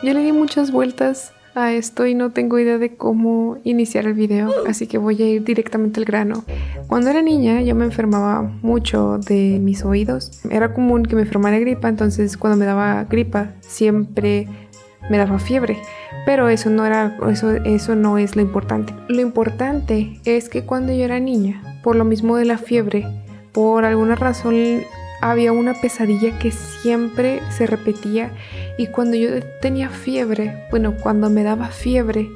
Yo le di muchas vueltas a esto y no tengo idea de cómo iniciar el video, así que voy a ir directamente al grano. Cuando era niña yo me enfermaba mucho de mis oídos. Era común que me enfermara de gripa, entonces cuando me daba gripa siempre me daba fiebre. Pero eso no es lo importante. Lo importante es que cuando yo era niña, por lo mismo de la fiebre, por alguna razón había una pesadilla que siempre se repetía, y cuando yo tenía fiebre, cuando me daba fiebre,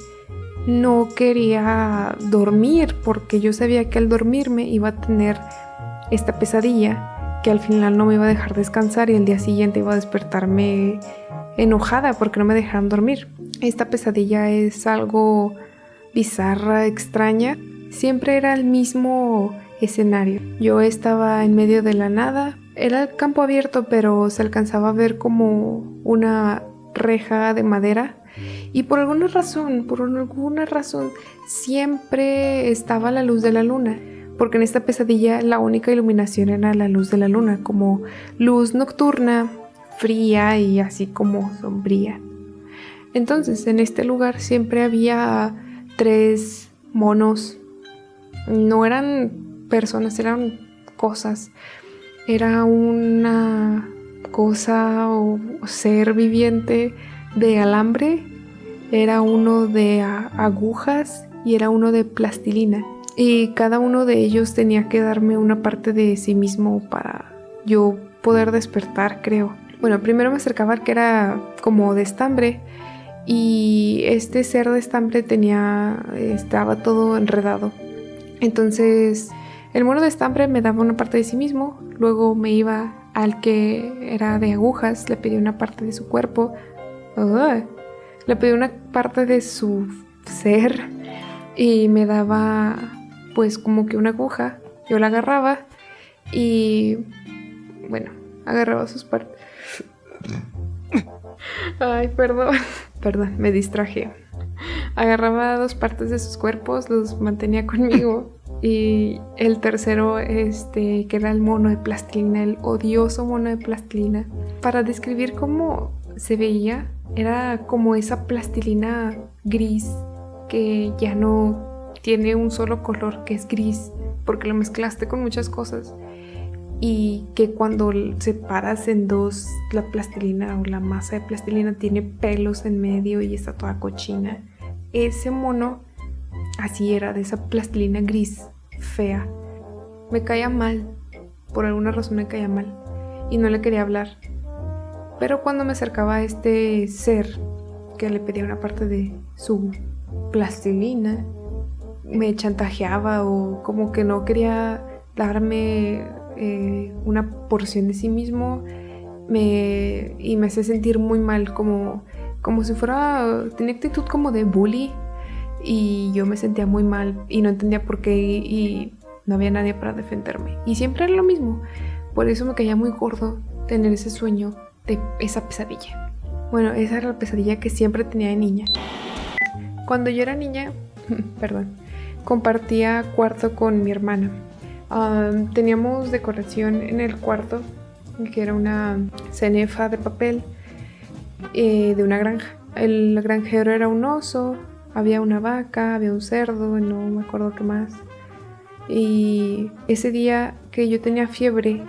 no quería dormir porque yo sabía que al dormirme iba a tener esta pesadilla que al final no me iba a dejar descansar y el día siguiente iba a despertarme enojada porque no me dejaron dormir. Esta pesadilla es algo bizarra, extraña. Siempre era el mismo escenario. Yo estaba en medio de la nada. Era el campo abierto, pero se alcanzaba a ver como una reja de madera. Y por alguna razón, siempre estaba la luz de la luna. Porque en esta pesadilla la única iluminación era la luz de la luna, como luz nocturna, fría y así como sombría. Entonces, en este lugar siempre había 3 monos. No eran personas, eran cosas. Era una cosa o ser viviente de alambre, era uno de agujas y era uno de plastilina. Y cada uno de ellos tenía que darme una parte de sí mismo para yo poder despertar, creo. Primero me acercaba al que era como de estambre, y este ser de estambre estaba todo enredado. Entonces el mono de estambre me daba una parte de sí mismo, luego me iba al que era de agujas, le pedía una parte de su cuerpo, le pedía una parte de su ser y me daba pues como que una aguja. Yo la agarraba y agarraba sus partes. Ay, perdón, me distraje. Agarraba 2 partes de sus cuerpos, los mantenía conmigo. Y el tercero, que era el mono de plastilina, el odioso mono de plastilina. Para describir cómo se veía, era como esa plastilina gris que ya no tiene un solo color, que es gris, porque lo mezclaste con muchas cosas. Y que cuando separas en 2 la plastilina o la masa de plastilina tiene pelos en medio y está toda cochina. Ese mono así era, de esa plastilina gris, fea. Me caía mal, por alguna razón me caía mal y no le quería hablar. Pero cuando me acercaba a este ser que le pedía una parte de su plastilina, me chantajeaba o como que no quería darme una porción de sí mismo, y me hacía sentir muy mal, como si fuera, tenía actitud como de bully, y yo me sentía muy mal y no entendía por qué y no había nadie para defenderme y siempre era lo mismo. Por eso me caía muy gordo tener ese sueño de esa pesadilla. Esa era la pesadilla que siempre tenía de niña. Cuando yo era niña, compartía cuarto con mi hermana. Teníamos decoración en el cuarto, que era una cenefa de papel de una granja. El granjero era un oso, había una vaca, había un cerdo, no me acuerdo qué más. Y ese día que yo tenía fiebre,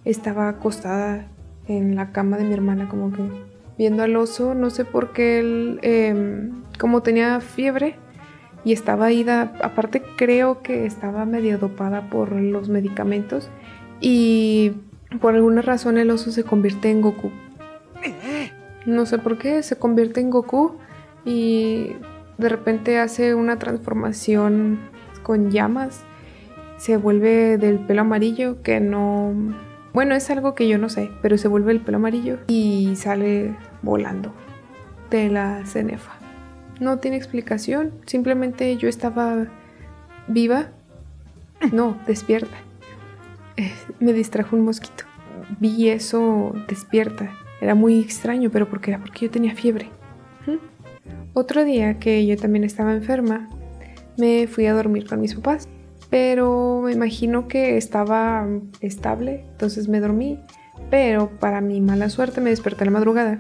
estaba acostada en la cama de mi hermana, como que viendo al oso. No sé por qué él, como tenía fiebre y estaba ida, aparte creo que estaba medio dopada por los medicamentos, y por alguna razón el oso se convierte en Goku. No sé por qué se convierte en Goku y de repente hace una transformación con llamas. Se vuelve del pelo amarillo, que no... es algo que yo no sé, pero se vuelve el pelo amarillo y sale volando de la cenefa. No tiene explicación, simplemente yo estaba viva, no, despierta. Me distrajo un mosquito. Vi eso despierta. Era muy extraño, pero ¿por qué? Era porque yo tenía fiebre. Otro día que yo también estaba enferma, me fui a dormir con mis papás, pero me imagino que estaba estable, entonces me dormí, pero para mi mala suerte me desperté a la madrugada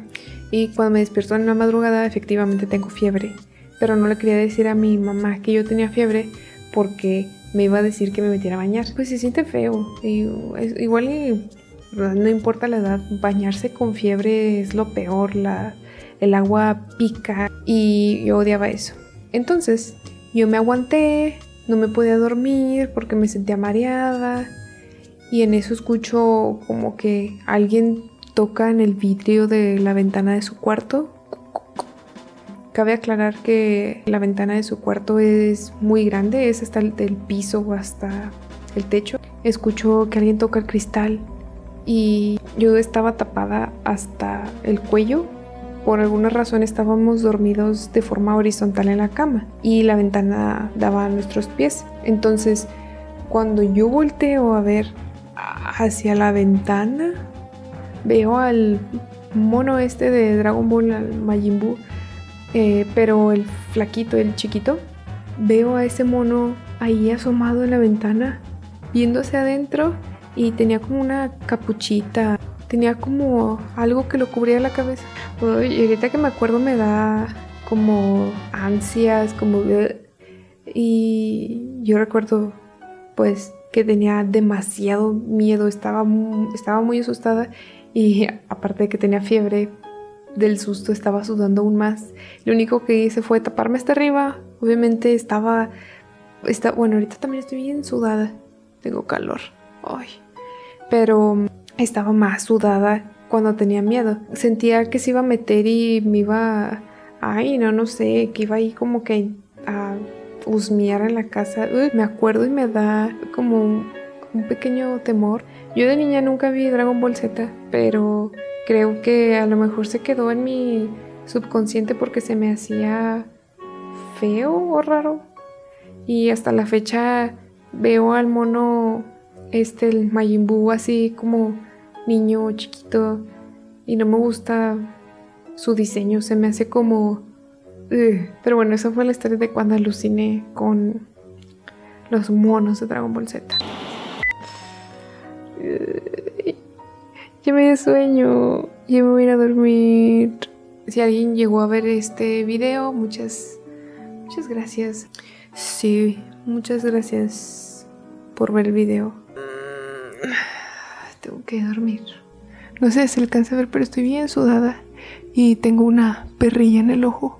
Y cuando me despierto en la madrugada, efectivamente tengo fiebre. Pero no le quería decir a mi mamá que yo tenía fiebre porque me iba a decir que me metiera a bañar. Pues se siente feo. Igual no importa la edad, bañarse con fiebre es lo peor. El agua pica y yo odiaba eso. Entonces yo me aguanté, no me podía dormir porque me sentía mareada. Y en eso escucho como que alguien toca en el vidrio de la ventana de su cuarto. Cabe aclarar que la ventana de su cuarto es muy grande, es hasta el piso o hasta el techo. Escucho que alguien toca el cristal y yo estaba tapada hasta el cuello. Por alguna razón estábamos dormidos de forma horizontal en la cama y la ventana daba a nuestros pies. Entonces, cuando yo volteo a ver hacia la ventana, veo al mono de Dragon Ball, al Majin Buu, pero el flaquito, el chiquito. Veo a ese mono ahí asomado en la ventana, viéndose adentro, y tenía como una capuchita, tenía como algo que lo cubría la cabeza. Y ahorita que me acuerdo me da como ansias, como... Y yo recuerdo pues que tenía demasiado miedo, estaba muy asustada, y aparte de que tenía fiebre, del susto estaba sudando aún más. Lo único que hice fue taparme hasta arriba. Obviamente bueno, ahorita también estoy bien sudada, tengo calor. Ay. Pero estaba más sudada cuando tenía miedo. Sentía que se iba a meter y me iba... no sé, que iba ahí como que a husmear en la casa. Me acuerdo y me da como un pequeño temor. Yo de niña nunca vi Dragon Ball Z, pero creo que a lo mejor se quedó en mi subconsciente porque se me hacía feo o raro. Y hasta la fecha veo al mono, el Majin Buu, así como niño chiquito, y no me gusta su diseño, se me hace como... Pero bueno, esa fue la historia de cuando aluciné con los monos de Dragon Ball Z. Ya me dio sueño, ya me voy a ir a dormir. Si alguien llegó a ver este video, muchas gracias. Sí, muchas gracias por ver el video. Tengo que dormir. No sé si se alcanza a ver, pero estoy bien sudada y tengo una perrilla en el ojo.